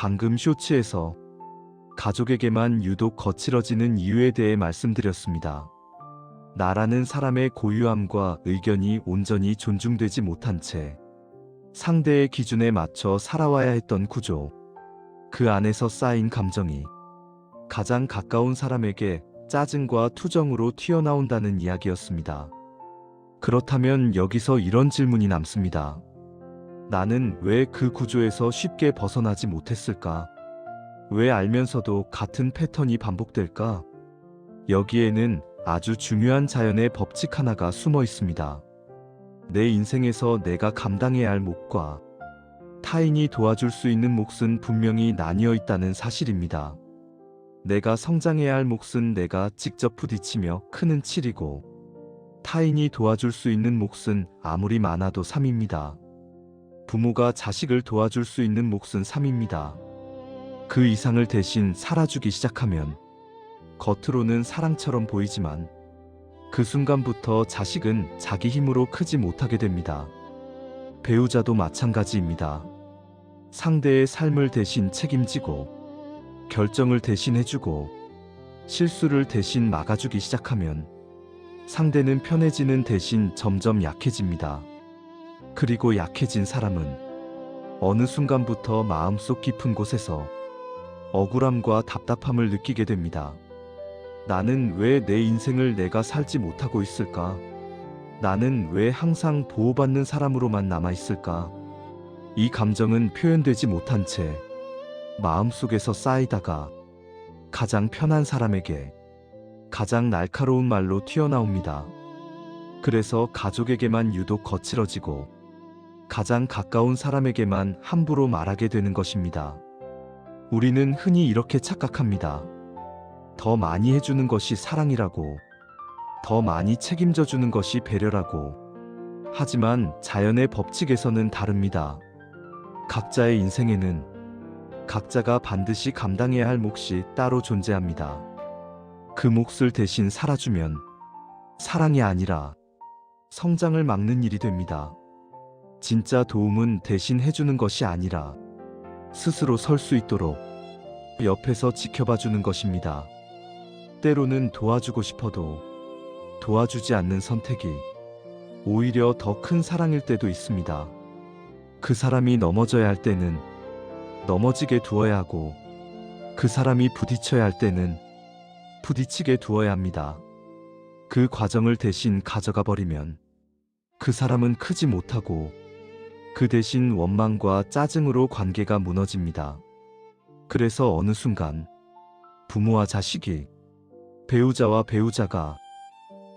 방금 쇼츠에서 가족에게만 유독 거칠어지는 이유에 대해 말씀드렸습니다. 나라는 사람의 고유함과 의견이 온전히 존중되지 못한 채 상대의 기준에 맞춰 살아와야 했던 구조, 그 안에서 쌓인 감정이 가장 가까운 사람에게 짜증과 투정으로 튀어나온다는 이야기였습니다. 그렇다면 여기서 이런 질문이 남습니다. 나는 왜 그 구조에서 쉽게 벗어나지 못했을까? 왜 알면서도 같은 패턴이 반복될까? 여기에는 아주 중요한 자연의 법칙 하나가 숨어 있습니다. 내 인생에서 내가 감당해야 할 몫과 타인이 도와줄 수 있는 몫은 분명히 나뉘어 있다는 사실입니다. 내가 성장해야 할 몫은 내가 직접 부딪히며 크는 7이고, 타인이 도와줄 수 있는 몫은 아무리 많아도 3입니다. 부모가 자식을 도와줄 수 있는 몫은 3입니다. 그 이상을 대신 살아주기 시작하면 겉으로는 사랑처럼 보이지만 그 순간부터 자식은 자기 힘으로 크지 못하게 됩니다. 배우자도 마찬가지입니다. 상대의 삶을 대신 책임지고 결정을 대신 해주고 실수를 대신 막아주기 시작하면 상대는 편해지는 대신 점점 약해집니다. 그리고 약해진 사람은 어느 순간부터 마음속 깊은 곳에서 억울함과 답답함을 느끼게 됩니다. 나는 왜 내 인생을 내가 살지 못하고 있을까? 나는 왜 항상 보호받는 사람으로만 남아있을까? 이 감정은 표현되지 못한 채 마음속에서 쌓이다가 가장 편한 사람에게 가장 날카로운 말로 튀어나옵니다. 그래서 가족에게만 유독 거칠어지고 가장 가까운 사람에게만 함부로 말하게 되는 것입니다. 우리는 흔히 이렇게 착각합니다. 더 많이 해주는 것이 사랑이라고, 더 많이 책임져 주는 것이 배려라고. 하지만 자연의 법칙에서는 다릅니다. 각자의 인생에는 각자가 반드시 감당해야 할 몫이 따로 존재합니다. 그 몫을 대신 살아주면 사랑이 아니라 성장을 막는 일이 됩니다. 진짜 도움은 대신 해주는 것이 아니라 스스로 설 수 있도록 옆에서 지켜봐 주는 것입니다. 때로는 도와주고 싶어도 도와주지 않는 선택이 오히려 더 큰 사랑일 때도 있습니다. 그 사람이 넘어져야 할 때는 넘어지게 두어야 하고, 그 사람이 부딪혀야 할 때는 부딪히게 두어야 합니다. 그 과정을 대신 가져가 버리면 그 사람은 크지 못하고 그 대신 원망과 짜증으로 관계가 무너집니다. 그래서 어느 순간 부모와 자식이, 배우자와 배우자가,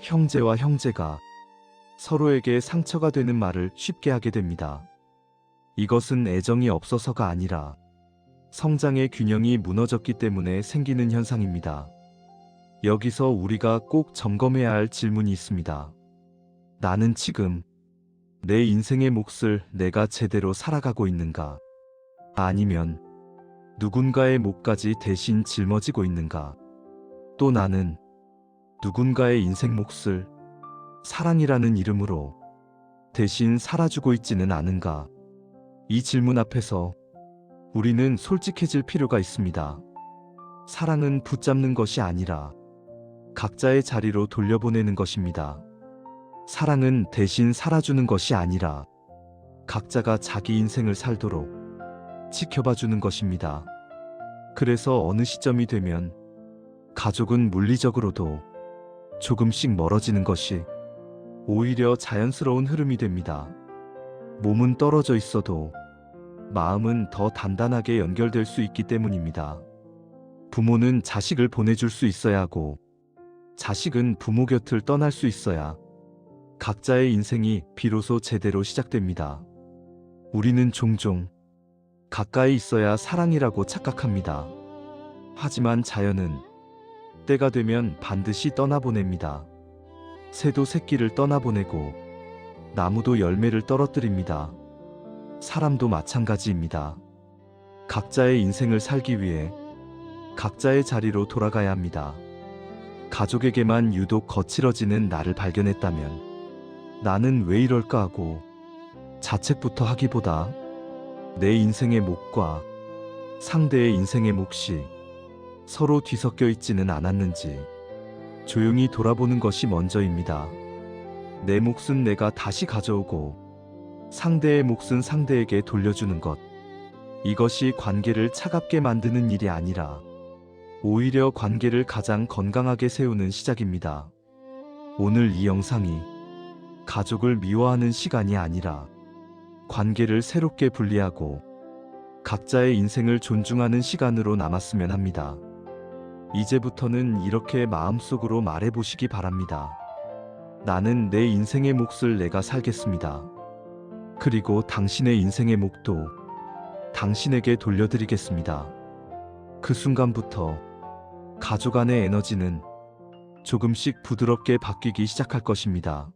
형제와 형제가 서로에게 상처가 되는 말을 쉽게 하게 됩니다. 이것은 애정이 없어서가 아니라 성장의 균형이 무너졌기 때문에 생기는 현상입니다. 여기서 우리가 꼭 점검해야 할 질문이 있습니다. 나는 지금 내 인생의 몫을 내가 제대로 살아가고 있는가? 아니면 누군가의 몫까지 대신 짊어지고 있는가? 또 나는 누군가의 인생 몫을 사랑이라는 이름으로 대신 살아주고 있지는 않은가? 이 질문 앞에서 우리는 솔직해질 필요가 있습니다. 사랑은 붙잡는 것이 아니라 각자의 자리로 돌려보내는 것입니다. 사랑은 대신 살아주는 것이 아니라 각자가 자기 인생을 살도록 지켜봐주는 것입니다. 그래서 어느 시점이 되면 가족은 물리적으로도 조금씩 멀어지는 것이 오히려 자연스러운 흐름이 됩니다. 몸은 떨어져 있어도 마음은 더 단단하게 연결될 수 있기 때문입니다. 부모는 자식을 보내줄 수 있어야 하고, 자식은 부모 곁을 떠날 수 있어야 각자의 인생이 비로소 제대로 시작됩니다. 우리는 종종 가까이 있어야 사랑이라고 착각합니다. 하지만 자연은 때가 되면 반드시 떠나보냅니다. 새도 새끼를 떠나보내고 나무도 열매를 떨어뜨립니다. 사람도 마찬가지입니다. 각자의 인생을 살기 위해 각자의 자리로 돌아가야 합니다. 가족에게만 유독 거칠어지는 나를 발견했다면 나는 왜 이럴까 하고 자책부터 하기보다 내 인생의 몫과 상대의 인생의 몫이 서로 뒤섞여 있지는 않았는지 조용히 돌아보는 것이 먼저입니다. 내 몫은 내가 다시 가져오고 상대의 몫은 상대에게 돌려주는 것. 이것이 관계를 차갑게 만드는 일이 아니라 오히려 관계를 가장 건강하게 세우는 시작입니다. 오늘 이 영상이 가족을 미워하는 시간이 아니라 관계를 새롭게 분리하고 각자의 인생을 존중하는 시간으로 남았으면 합니다. 이제부터는 이렇게 마음속으로 말해보시기 바랍니다. 나는 내 인생의 몫을 내가 살겠습니다. 그리고 당신의 인생의 몫도 당신에게 돌려드리겠습니다. 그 순간부터 가족 안의 에너지는 조금씩 부드럽게 바뀌기 시작할 것입니다.